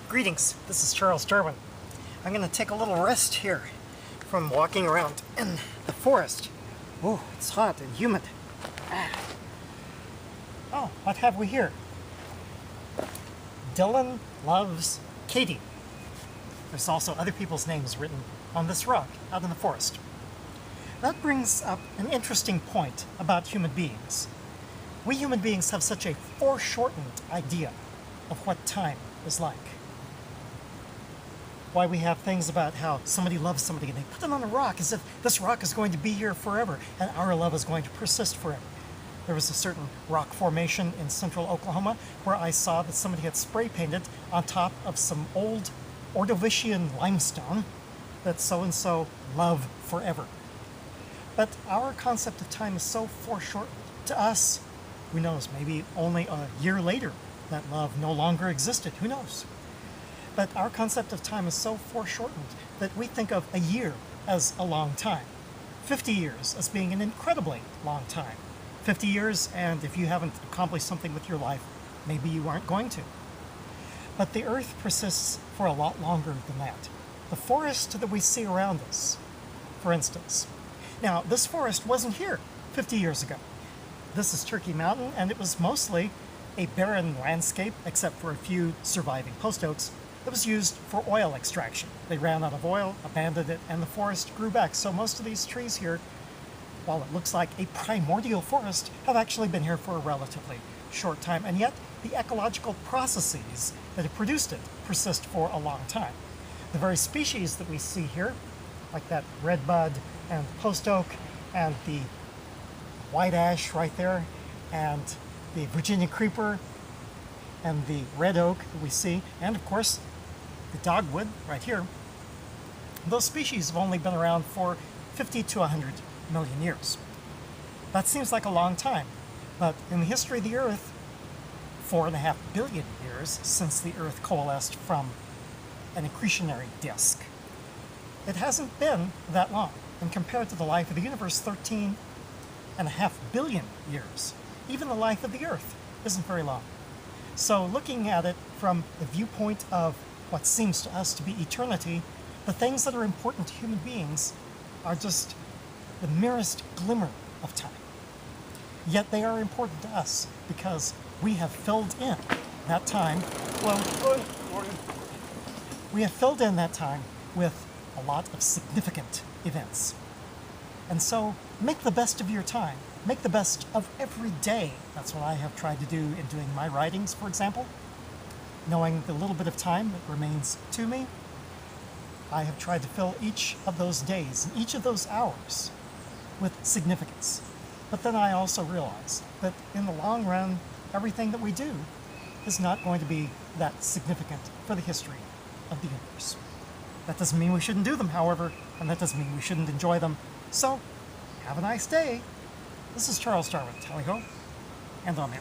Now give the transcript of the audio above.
Greetings, this is Charles Darwin. I'm going to take a little rest here from walking around in the forest. Oh, it's hot and humid. Oh, what have we here? Dylan loves Katie. There's also other people's names written on this rock out in the forest. That brings up an interesting point about human beings. We human beings have such a foreshortened idea of what time is like. Why we have things about how somebody loves somebody and they put them on a rock as if this rock is going to be here forever and our love is going to persist forever. There was a certain rock formation in central Oklahoma where I saw that somebody had spray painted on top of some old Ordovician limestone that so-and-so love forever. But our concept of time is so foreshortened. To us, who knows, maybe only a year later that love no longer existed, who knows? But our concept of time is so foreshortened that we think of a year as a long time, 50 years as being an incredibly long time. 50 years, and if you haven't accomplished something with your life, maybe you aren't going to. But the Earth persists for a lot longer than that. The forest that we see around us, for instance. Now, this forest wasn't here 50 years ago. This is Turkey Mountain, and it was mostly a barren landscape, except for a few surviving post oaks. It was used for oil extraction. They ran out of oil, abandoned it, and the forest grew back. So most of these trees here, while it looks like a primordial forest, have actually been here for a relatively short time. And yet, the ecological processes that have produced it persist for a long time. The very species that we see here, like that redbud and post oak and the white ash right there, and the Virginia creeper, and the red oak that we see, and of course the dogwood right here, those species have only been around for 50 to 100 million years. That seems like a long time, but in the history of the Earth, 4.5 billion years since the Earth coalesced from an accretionary disk, it hasn't been that long. And compared to the life of the universe, 13.5 billion years, even the life of the Earth isn't very long. So looking at it from the viewpoint of what seems to us to be eternity, the things that are important to human beings are just the merest glimmer of time. Yet they are important to us because we have filled in that time, we have filled in that time with a lot of significant events. And so make the best of your time. Make the best of every day. That's what I have tried to do in doing my writings, for example. Knowing the little bit of time that remains to me, I have tried to fill each of those days and each of those hours with significance. But then I also realize that in the long run, everything that we do is not going to be that significant for the history of the universe. That doesn't mean we shouldn't do them, however, and that doesn't mean we shouldn't enjoy them. So, have a nice day. This is Charles Darwin. Tally ho, and amen.